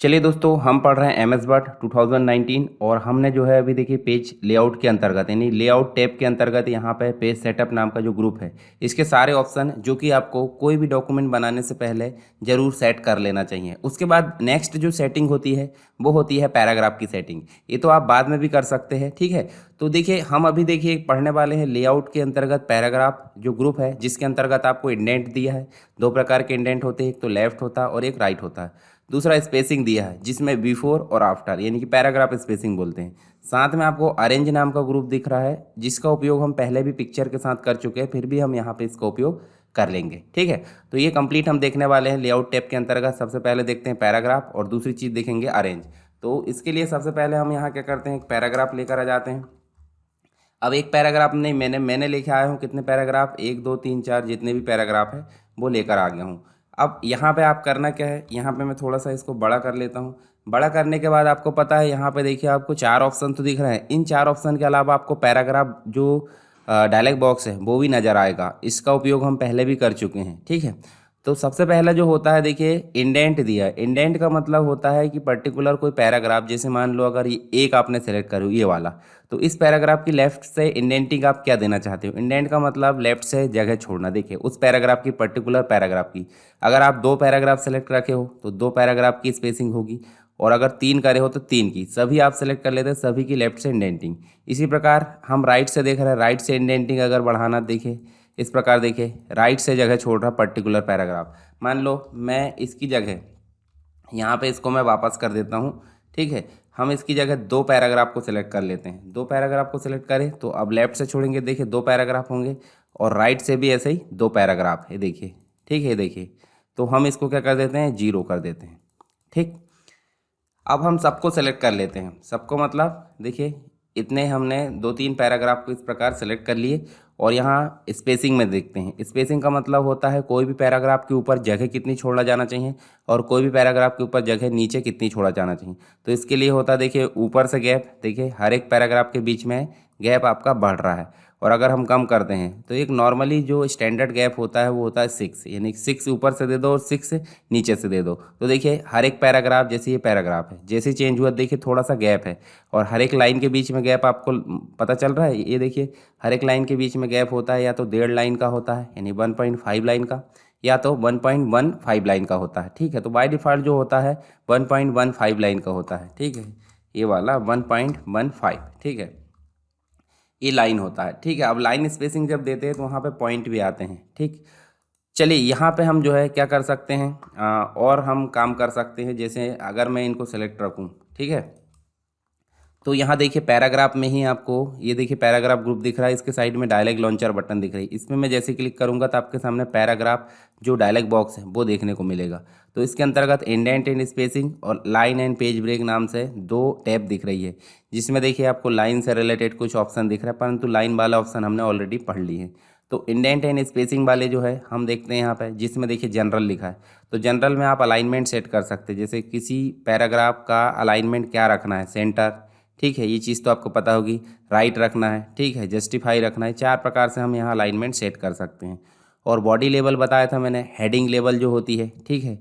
चलिए दोस्तों, हम पढ़ रहे हैं एम एस वर्ड 2019 और हमने जो है अभी देखिए पेज लेआउट के अंतर्गत यानी लेआउट टैब के अंतर्गत यहाँ पे पेज सेटअप नाम का जो ग्रुप है, इसके सारे ऑप्शन जो कि आपको कोई भी डॉक्यूमेंट बनाने से पहले ज़रूर सेट कर लेना चाहिए। उसके बाद नेक्स्ट जो सेटिंग होती है वो होती है पैराग्राफ की सेटिंग। ये तो आप बाद में भी कर सकते हैं, ठीक है। तो देखिए हम अभी देखिए पढ़ने वाले हैं लेआउट के अंतर्गत पैराग्राफ जो ग्रुप है, जिसके अंतर्गत आपको इंडेंट दिया है। दो प्रकार के इंडेंट होते हैं, एक तो लेफ्ट होता है और एक राइट होता है। दूसरा स्पेसिंग दिया है जिसमें बिफोर और आफ्टर यानी कि पैराग्राफ स्पेसिंग बोलते हैं। साथ में आपको अरेंज नाम का ग्रुप दिख रहा है, जिसका उपयोग हम पहले भी पिक्चर के साथ कर चुके हैं, फिर भी हम यहाँ पे इसका उपयोग कर लेंगे, ठीक है। तो ये कंप्लीट हम देखने वाले हैं लेआउट टैब के अंतर्गत। सबसे पहले देखते हैं पैराग्राफ और दूसरी चीज़ देखेंगे अरेंज। तो इसके लिए सबसे पहले हम यहाँ क्या करते हैं, एक पैराग्राफ लेकर आ जाते हैं। अब एक पैराग्राफ नहीं, मैंने लेके आया हूँ कितने पैराग्राफ, 1 2 3 4 जितने भी पैराग्राफ है वो लेकर आ गया हूँ। अब यहाँ पे आप करना क्या है, यहाँ पे मैं थोड़ा सा इसको बड़ा कर लेता हूँ। बड़ा करने के बाद आपको पता है यहाँ पे देखिए आपको 4 ऑप्शन तो दिख रहे हैं। इन 4 ऑप्शन के अलावा आपको पैराग्राफ जो डायलॉग बॉक्स है वो भी नज़र आएगा। इसका उपयोग हम पहले भी कर चुके हैं, ठीक है। तो सबसे पहला जो होता है देखिए इंडेंट दिया है। इंडेंट का मतलब होता है कि पर्टिकुलर कोई पैराग्राफ, जैसे मान लो अगर ये एक आपने सेलेक्ट करो ये वाला, तो इस पैराग्राफ की लेफ्ट से इंडेंटिंग आप क्या देना चाहते हो। इंडेंट का मतलब लेफ्ट से जगह छोड़ना। देखिए उस पैराग्राफ की पर्टिकुलर पैराग्राफ की अगर आप 2 पैराग्राफ सेलेक्ट रखे हो तो 2 पैराग्राफ की स्पेसिंग होगी, और अगर 3 करे हो तो 3 की। सभी आप सेलेक्ट कर लेते हैं, सभी की लेफ्ट से इंडेंटिंग। इसी प्रकार हम राइट से देख रहे हैं, राइट से इंडेंटिंग अगर बढ़ाना, देखिए इस प्रकार देखिए राइट से जगह छोड़ रहा पर्टिकुलर पैराग्राफ। मान लो मैं इसकी जगह यहाँ पे इसको मैं वापस कर देता हूँ, ठीक है। हम इसकी जगह 2 पैराग्राफ को सिलेक्ट कर लेते हैं। 2 पैराग्राफ को सिलेक्ट करें तो अब लेफ्ट से छोड़ेंगे, देखिए 2 पैराग्राफ होंगे, और राइट से भी ऐसे ही 2 पैराग्राफ है, देखिए, ठीक है। देखिए तो हम इसको क्या कर देते हैं, 0 कर देते हैं, ठीक। अब हम सबको सेलेक्ट कर लेते हैं। सबको मतलब देखिए इतने हमने 2 3 पैराग्राफ को इस प्रकार सेलेक्ट कर लिए, और यहाँ स्पेसिंग में देखते हैं। स्पेसिंग का मतलब होता है कोई भी पैराग्राफ के ऊपर जगह कितनी छोड़ा जाना चाहिए और कोई भी पैराग्राफ के ऊपर जगह नीचे कितनी छोड़ा जाना चाहिए। तो इसके लिए होता है देखिए ऊपर से गैप, देखिए हर एक पैराग्राफ के बीच में गैप आपका बढ़ रहा है। और अगर हम कम करते हैं तो एक नॉर्मली जो स्टैंडर्ड गैप होता है वो होता है 6, यानी 6 ऊपर से दे दो और 6 नीचे से दे दो। तो देखिए हर एक पैराग्राफ, जैसे ये पैराग्राफ है जैसे चेंज हुआ देखिए थोड़ा सा गैप है, और हर एक लाइन के बीच में गैप आपको पता चल रहा है। ये देखिए हर एक लाइन के बीच में गैप होता है या तो 1.5 लाइन का होता है यानी 1.5 लाइन का, या तो 1.15 लाइन का होता है, ठीक है। तो बाय डिफ़ॉल्ट जो होता है 1.15 लाइन का होता है, ठीक है। ये वाला 1.15, ठीक है, ये लाइन होता है, ठीक है। अब लाइन स्पेसिंग जब देते हैं तो वहाँ पे पॉइंट भी आते हैं, ठीक। चलिए यहाँ पे हम जो है क्या कर सकते हैं, और हम काम कर सकते हैं। जैसे अगर मैं इनको सेलेक्ट रखूँ, ठीक है, तो यहाँ देखिए पैराग्राफ में ही आपको ये देखिए पैराग्राफ ग्रुप दिख रहा है, इसके साइड में डायलॉग लॉन्चर बटन दिख रही है। इसमें मैं जैसे क्लिक करूँगा तो आपके सामने पैराग्राफ जो डायलॉग बॉक्स है वो देखने को मिलेगा। तो इसके अंतर्गत इंडेंट एंड स्पेसिंग और लाइन एंड पेज ब्रेक नाम से 2 टैब दिख रही है, जिसमें देखिए आपको लाइन से रिलेटेड कुछ ऑप्शन दिख रहा है, परंतु लाइन वाला ऑप्शन हमने ऑलरेडी पढ़ ली है। तो इंडेंट एंड स्पेसिंग वाले जो है हम देखते हैं यहाँ पे, जिसमें देखिए जनरल लिखा है। तो जनरल में आप अलाइनमेंट सेट कर सकते हैं, जैसे किसी पैराग्राफ का अलाइनमेंट क्या रखना है, सेंटर, ठीक है, ये चीज़ तो आपको पता होगी। राइट रखना है, ठीक है, जस्टिफाई रखना है। 4 प्रकार से हम यहाँ अलाइनमेंट सेट कर सकते हैं। और बॉडी लेवल बताया था मैंने, हेडिंग लेवल जो होती है, ठीक है,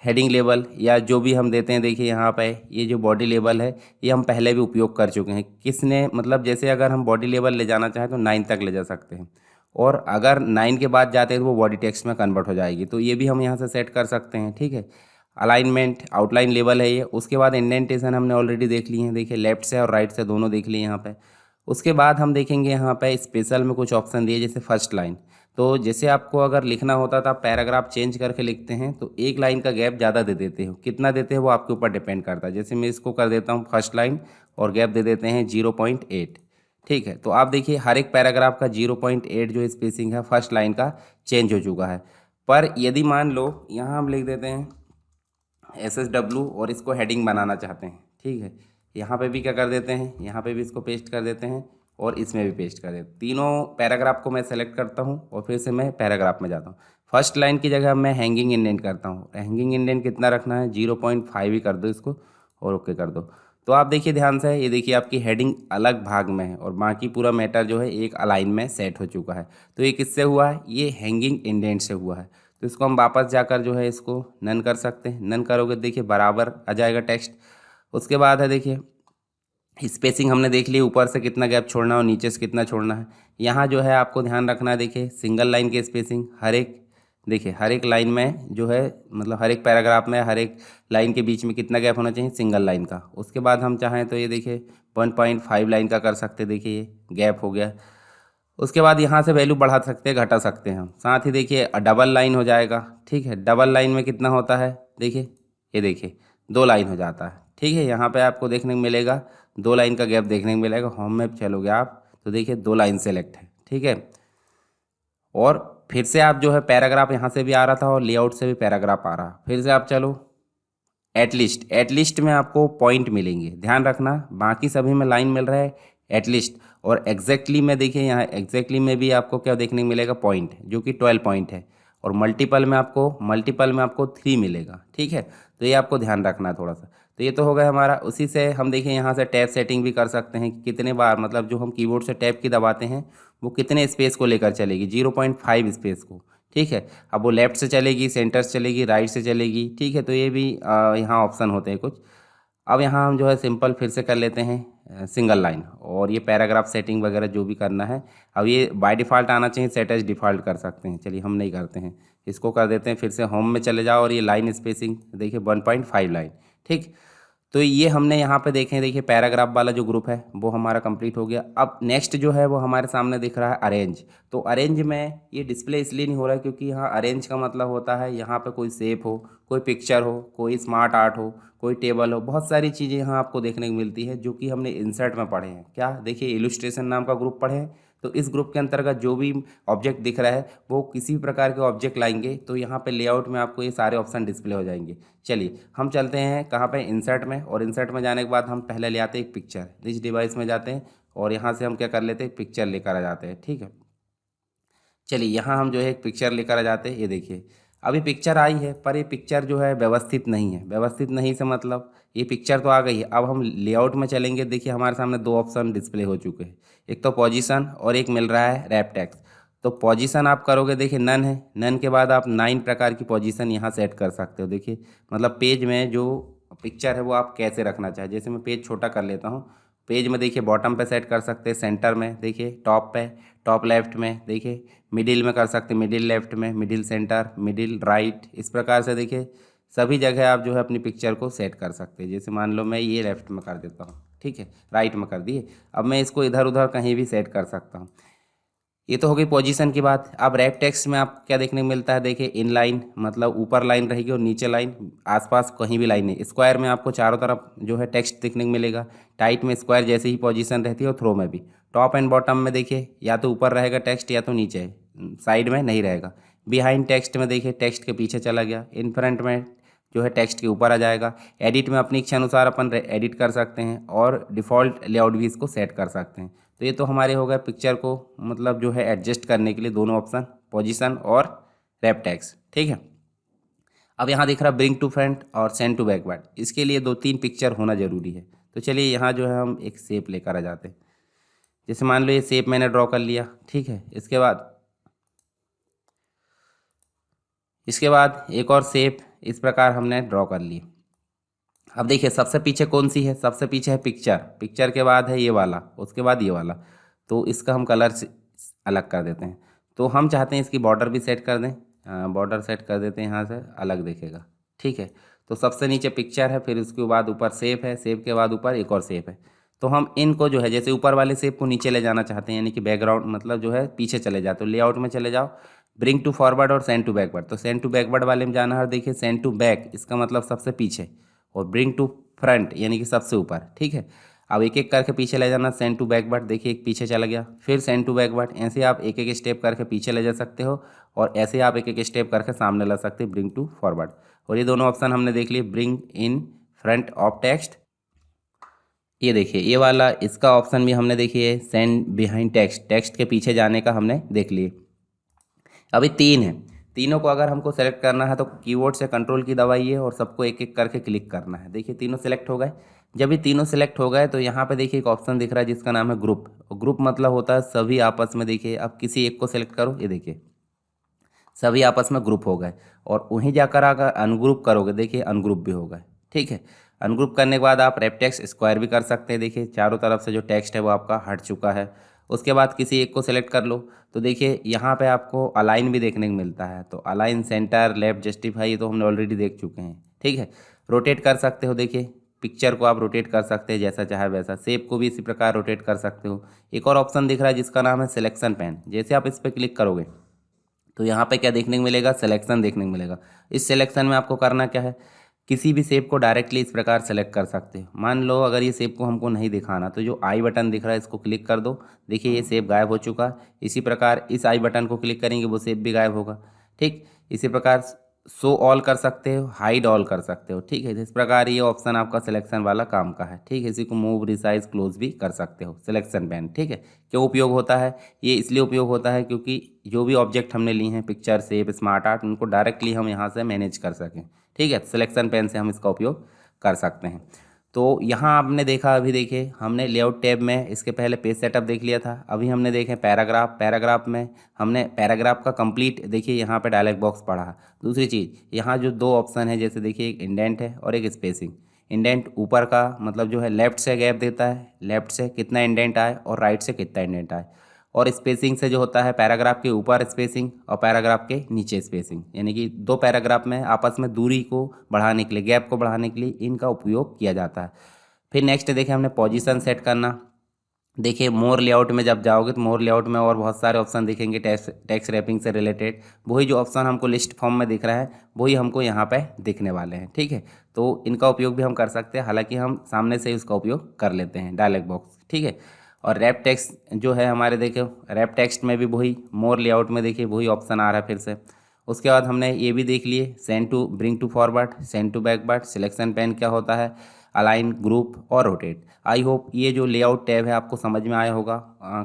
हेडिंग लेवल या जो भी हम देते हैं, देखिए यहाँ पे ये जो बॉडी लेवल है ये हम पहले भी उपयोग कर चुके हैं। किसने मतलब जैसे अगर हम बॉडी लेवल ले जाना चाहें तो 9 तक ले जा सकते हैं, और अगर 9 के बाद जाते हैं तो वो बॉडी टेक्स्ट में कन्वर्ट हो जाएगी। तो ये भी हम यहाँ से सेट कर सकते हैं, ठीक है। अलाइनमेंट आउटलाइन लेवल है ये। उसके बाद इंडेंटेशन हमने ऑलरेडी देख ली है, देखिए लेफ्ट से और राइट से दोनों देख लिए यहाँ पे। उसके बाद हम देखेंगे यहाँ पे स्पेशल में कुछ ऑप्शन दिए, जैसे फर्स्ट लाइन। तो जैसे आपको अगर लिखना होता था, आप पैराग्राफ चेंज करके लिखते हैं तो एक लाइन का गैप ज़्यादा दे देते हो, कितना देते हैं वो आपके ऊपर डिपेंड करता है। जैसे मैं इसको कर देता हूँ फर्स्ट लाइन और गैप दे देते हैं 0.8, ठीक है। तो आप देखिए हर एक पैराग्राफ का 0.8 जो स्पेसिंग है फर्स्ट लाइन का चेंज हो चुका है। पर यदि मान लो यहाँ हम लिख देते हैं SSW और इसको हेडिंग बनाना चाहते हैं, ठीक है, यहाँ पे भी क्या कर देते हैं, यहाँ पे भी इसको पेस्ट कर देते हैं और इसमें भी पेस्ट कर देते हैं। तीनों पैराग्राफ को मैं सेलेक्ट करता हूँ और फिर से मैं पैराग्राफ में जाता हूँ। फर्स्ट लाइन की जगह मैं हैंगिंग इंडेंट करता हूँ। हैंगिंग इंडेंट कितना रखना है, 0.5 ही कर दो इसको और ओके कर दो। तो आप देखिए ध्यान से, ये देखिए आपकी हेडिंग अलग भाग में है और बाकी पूरा मैटर जो है एक अलाइन में सेट हो चुका है। तो ये किससे हुआ है, ये हैंगिंग इंडेंट से हुआ है। तो इसको हम वापस जाकर जो है इसको नन कर सकते हैं। नन करोगे देखिए बराबर आ जाएगा टेक्स्ट। उसके बाद है देखिए स्पेसिंग हमने देख ली, ऊपर से कितना गैप छोड़ना है और नीचे से कितना छोड़ना है। यहाँ जो है आपको ध्यान रखना है, देखिए सिंगल लाइन की स्पेसिंग हर एक, देखिए हर एक लाइन में जो है मतलब हर एक पैराग्राफ में हर एक लाइन के बीच में कितना गैप होना चाहिए सिंगल लाइन का। उसके बाद हम चाहें तो ये देखिए 1.5 लाइन का कर सकते हैं, देखिए ये गैप हो गया। उसके बाद यहाँ से वैल्यू बढ़ा सकते हैं घटा सकते हैं हम। साथ ही देखिए डबल लाइन हो जाएगा, ठीक है। डबल लाइन में कितना होता है देखिए, ये देखिए 2 लाइन हो जाता है, ठीक है। यहाँ पे आपको देखने को मिलेगा 2 लाइन का गैप देखने को मिलेगा। होम में चलोगे आप तो देखिए 2 लाइन सेलेक्ट है, ठीक है। और फिर से आप जो है पैराग्राफ यहाँ से भी आ रहा था और लेआउट से भी पैराग्राफ आ रहा, फिर से आप चलो एटलिस्ट। एटलिस्ट में आपको पॉइंट मिलेंगे, ध्यान रखना, बाकी सभी में लाइन मिल रहा है एटलिस्ट। और एग्जैक्टली में देखिए यहाँ एग्जैक्टली में भी आपको क्या देखने को मिलेगा पॉइंट, जो कि 12 पॉइंट है। और मल्टीपल में आपको 3 मिलेगा, ठीक है। तो ये आपको ध्यान रखना है थोड़ा सा। तो ये तो हो गया हमारा। उसी से हम देखिए यहाँ से टैब सेटिंग भी कर सकते हैं कि कितने बार, मतलब जो हम कीबोर्ड से टैब की दबाते हैं वो कितने स्पेस को लेकर चलेगी, 0.5 स्पेस को, ठीक है। अब वो लेफ्ट से चलेगी, सेंटर से चलेगी, राइट से चलेगी, ठीक है। तो ये भी यहाँ ऑप्शन होते हैं कुछ। अब यहाँ हम जो है सिंपल फिर से कर लेते हैं सिंगल लाइन, और ये पैराग्राफ सेटिंग वगैरह जो भी करना है। अब ये बाय डिफ़ॉल्ट आना चाहिए, सेट एज डिफ़ॉल्ट कर सकते हैं, चलिए हम नहीं करते हैं, इसको कर देते हैं। फिर से होम में चले जाओ और ये लाइन स्पेसिंग देखिए 1.5 लाइन, ठीक। तो ये हमने यहाँ पे देखें, देखिए पैराग्राफ वाला जो ग्रुप है वो हमारा कंप्लीट हो गया। अब नेक्स्ट जो है वो हमारे सामने दिख रहा है अरेंज। तो अरेंज में ये डिस्प्ले इसलिए नहीं हो रहा है क्योंकि यहाँ अरेंज का मतलब होता है यहाँ पे कोई शेप हो, कोई पिक्चर हो, कोई स्मार्ट आर्ट हो, कोई टेबल हो, बहुत सारी चीज़ें यहाँ आपको देखने को मिलती है जो कि हमने इंसर्ट में पढ़े हैं। क्या देखिए इलुस्ट्रेशन नाम का ग्रुप पढ़े हैं। तो इस ग्रुप के अंतर्गत जो भी ऑब्जेक्ट दिख रहा है वो किसी भी प्रकार के ऑब्जेक्ट लाएंगे तो यहाँ पे लेआउट में आपको ये सारे ऑप्शन डिस्प्ले हो जाएंगे। चलिए हम चलते हैं कहाँ पे, इंसर्ट में। और इंसर्ट में जाने के बाद हम पहले ले आते हैं एक पिक्चर, इस डिवाइस में जाते हैं और यहाँ से हम क्या कर लेते हैं पिक्चर लेकर आ जाते हैं, ठीक है। चलिए यहाँ हम जो है एक पिक्चर लेकर आ जाते हैं। ये देखिए अभी पिक्चर आई है पर ये पिक्चर जो है व्यवस्थित नहीं है। व्यवस्थित नहीं से मतलब ये पिक्चर तो आ गई है, अब हम लेआउट में चलेंगे। देखिए हमारे सामने 2 ऑप्शन डिस्प्ले हो चुके हैं, एक तो पोजीशन और एक मिल रहा है रैप टेक्स्ट। तो पोजीशन आप करोगे, देखिए नन है, नन के बाद आप 9 प्रकार की पोजीशन यहाँ सेट कर सकते हो। देखिए मतलब पेज में जो पिक्चर है वो आप कैसे रखना चाहे। जैसे मैं पेज छोटा कर लेता हूँ, पेज में देखिए बॉटम पे सेट कर सकते हैं, सेंटर में देखिए टॉप पे, टॉप लेफ्ट में देखिए, मिडिल में कर सकते हैं, मिडिल लेफ्ट में, मिडिल सेंटर, मिडिल राइट, इस प्रकार से देखिए सभी जगह आप जो है अपनी पिक्चर को सेट कर सकते हैं। जैसे मान लो मैं ये लेफ्ट में कर देता हूँ, ठीक है, राइट में कर दिए। अब मैं इसको इधर उधर कहीं भी सेट कर सकता हूँ। ये तो हो गई पोजीशन की बात। अब रैप टेक्स्ट में आप क्या देखने को मिलता है, देखिए इन लाइन मतलब ऊपर लाइन रहेगी और नीचे लाइन, आसपास कहीं भी लाइन नहीं। स्क्वायर में आपको चारों तरफ जो है टेक्स्ट देखने को मिलेगा। टाइट में स्क्वायर जैसे ही पोजीशन रहती है और थ्रो में भी। टॉप एंड बॉटम में देखिए या तो ऊपर रहेगा टेक्स्ट या तो नीचे, साइड में नहीं रहेगा। बिहाइंड टेक्स्ट में देखिए टेक्स्ट के पीछे चला गया। इन फ्रंट में जो है टेक्स्ट के ऊपर आ जाएगा। एडिट में अपनी इच्छा अनुसार अपन एडिट कर सकते हैं और डिफ़ॉल्ट लेआउट भी इसको सेट कर सकते हैं। तो ये तो हमारे हो गए पिक्चर को मतलब जो है एडजस्ट करने के लिए दोनों ऑप्शन, पोजीशन और रैप टेक्स्ट, ठीक है। अब यहाँ दिख रहा ब्रिंग टू फ्रंट और सेंड टू बैकवर्ड, इसके लिए 2-3 पिक्चर होना ज़रूरी है। तो चलिए यहाँ जो है हम एक शेप लेकर आ जाते हैं। जैसे मान लो ये शेप मैंने ड्रॉ कर लिया, ठीक है। इसके बाद एक और शेप इस प्रकार हमने ड्रॉ कर ली। अब देखिए सबसे पीछे कौन सी है, सबसे पीछे है पिक्चर, पिक्चर के बाद है ये वाला, उसके बाद ये वाला। तो इसका हम कलर से अलग कर देते हैं। तो हम चाहते हैं इसकी बॉर्डर भी सेट कर दें, बॉर्डर सेट कर देते हैं, यहाँ से अलग दिखेगा, ठीक है। तो सबसे नीचे पिक्चर है, फिर उसके बाद ऊपर शेप है, शेप के बाद ऊपर एक और शेप है। तो हम इनको जो है जैसे ऊपर वाले शेप को नीचे ले जाना चाहते हैं, यानी कि बैकग्राउंड मतलब जो है पीछे चले जाओ, तो लेआउट में चले जाओ, ब्रिंग टू फॉरवर्ड और सेंड टू बैकवर्ड। तो सेंड टू बैकवर्ड वाले में जाना है, देखिए सेंड टू बैक इसका मतलब सबसे पीछे, और ब्रिंग टू फ्रंट यानी कि सबसे ऊपर, ठीक है। अब एक एक करके पीछे ले जाना, सेंड टू बैकवर्ड, देखिए एक पीछे चला गया, फिर सेंड टू बैकवर्ड। ऐसे आप एक एक स्टेप करके पीछे ले जा सकते हो और ऐसे आप एक एक स्टेप करके सामने ला सकते हो, ब्रिंग टू फॉरवर्ड। और ये दोनों ऑप्शन हमने देख लिए, bring in front of text, ये देखिए ये वाला इसका ऑप्शन भी हमने देखिए, सेंड बिहाइंड टेक्स्ट, टेक्स्ट के पीछे जाने का हमने देख लिए। अभी 3 है, तीनों को अगर हमको सेलेक्ट करना है तो कीबोर्ड से कंट्रोल की दबाइए और सबको एक एक करके क्लिक करना है। देखिए तीनों सेलेक्ट हो गए। जब ये तीनों सेलेक्ट हो गए तो यहाँ पे देखिए एक ऑप्शन दिख रहा है जिसका नाम है ग्रुप। ग्रुप मतलब होता है सभी आपस में, देखिए अब किसी एक को सेलेक्ट करो, ये देखिए सभी आपस में ग्रुप हो गए और वहीं जाकर अगर अनग्रुप करोगे देखिए अनग्रुप भी हो गए। ठीक है, अनग्रुप करने के बाद आप रेप टेक्स्ट स्क्वायर भी कर सकते हैं। देखिए चारों तरफ से जो टेक्स्ट है वो आपका हट चुका है। उसके बाद किसी एक को सिलेक्ट कर लो तो देखिए यहाँ पे आपको अलाइन भी देखने को मिलता है। तो अलाइन, सेंटर, लेफ्ट, जस्टिफाई, ये तो हमने ऑलरेडी देख चुके हैं। ठीक है, रोटेट कर सकते हो। देखिए पिक्चर को आप रोटेट कर सकते हैं जैसा चाहे वैसा। शेप को भी इसी प्रकार रोटेट कर सकते हो। एक और ऑप्शन दिख रहा है जिसका नाम है सिलेक्शन पेन। जैसे आप इस पर क्लिक करोगे तो यहाँ पे क्या देखने को मिलेगा, सिलेक्शन देखने को मिलेगा। इस सिलेक्शन में आपको करना क्या है, किसी भी शेप को डायरेक्टली इस प्रकार सेलेक्ट कर सकते हो। मान लो अगर ये शेप को हमको नहीं दिखाना तो जो आई बटन दिख रहा है इसको क्लिक कर दो। देखिए ये शेप गायब हो चुका। इसी प्रकार इस आई बटन को क्लिक करेंगे वो शेप भी गायब होगा। ठीक, इसी प्रकार शो ऑल कर सकते हो, हाइड ऑल कर सकते हो। ठीक है, इस प्रकार ये ऑप्शन आपका सिलेक्शन वाला काम का है। ठीक है, इसी को मूव, रिसाइज, क्लोज भी कर सकते हो, सिलेक्शन पेन। ठीक है, क्यों उपयोग होता है, ये इसलिए उपयोग होता है क्योंकि जो भी ऑब्जेक्ट हमने लिए हैं, पिक्चर, शेप, स्मार्ट आर्ट, उनको डायरेक्टली हम यहाँ से मैनेज कर सकें। ठीक है, सिलेक्शन पेन से हम इसका उपयोग कर सकते हैं। तो यहाँ आपने देखा, अभी देखिए हमने लेआउट टैब में इसके पहले पेज सेटअप देख लिया था। अभी हमने देखे पैराग्राफ। पैराग्राफ में हमने पैराग्राफ का कंप्लीट देखिए यहाँ पे डायलॉग बॉक्स पढ़ा। दूसरी चीज़ यहाँ जो दो ऑप्शन है, जैसे देखिए एक इंडेंट है और एक स्पेसिंग। इंडेंट ऊपर का मतलब जो है लेफ्ट से गैप देता है, लेफ्ट से कितना इंडेंट आए और राइट से कितना इंडेंट आए। और स्पेसिंग से जो होता है पैराग्राफ के ऊपर स्पेसिंग और पैराग्राफ के नीचे स्पेसिंग, यानी कि दो पैराग्राफ में आपस में दूरी को बढ़ाने के लिए, गैप को बढ़ाने के लिए इनका उपयोग किया जाता है। फिर नेक्स्ट देखिए हमने पोजीशन सेट करना। देखिए मोर लेआउट में जब जाओगे तो मोर लेआउट में और बहुत सारे ऑप्शन दिखेंगे टेक्स्ट रैपिंग से रिलेटेड। वही जो ऑप्शन हमको लिस्ट फॉर्म में दिख रहा है वही हमको यहाँ पे दिखने वाले हैं। ठीक है, तो इनका उपयोग भी हम कर सकते हैं, हालांकि हम सामने से ही उसका उपयोग कर लेते हैं, डायलॉग बॉक्स। ठीक है, और रैप टेक्स्ट जो है हमारे, देखो रैप टेक्स्ट में भी वही मोर लेआउट में देखिए वही ऑप्शन आ रहा है फिर से। उसके बाद हमने ये भी देख लिए, send to, bring to forward, send to backward, selection pen क्या होता है, अलाइन, ग्रुप और रोटेट। आई होप ये जो लेआउट टैब है आपको समझ में आया होगा।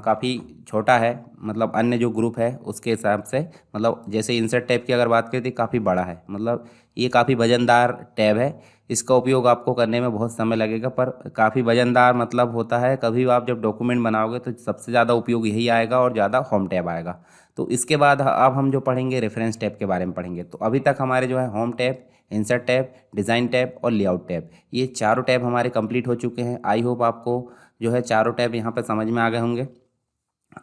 काफ़ी छोटा है, मतलब अन्य जो ग्रुप है उसके हिसाब से, मतलब जैसे इंसर्ट टैब की अगर बात करें तो काफ़ी बड़ा है, मतलब ये काफ़ी वजनदार टैब है। इसका उपयोग आपको करने में बहुत समय लगेगा, पर काफ़ी वजनदार मतलब होता है कभी आप जब डॉक्यूमेंट बनाओगे तो सबसे ज़्यादा उपयोग यही आएगा और ज़्यादा होम टैब आएगा। तो इसके बाद अब हम जो पढ़ेंगे रेफरेंस टैब के बारे में पढ़ेंगे। तो अभी तक हमारे जो है home tab, insert tab, design tab और लेआउट टैब, ये चारों टैब हमारे कंप्लीट हो चुके हैं। आई होप आपको जो है चारों टैब यहाँ पे समझ में आ गए होंगे।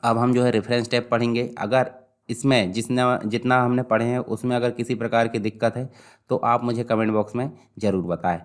अब हम जो है रेफरेंस टैब पढ़ेंगे। अगर इसमें जितना हमने पढ़े हैं उसमें अगर किसी प्रकार की दिक्कत है तो आप मुझे कमेंट बॉक्स में ज़रूर बताएं।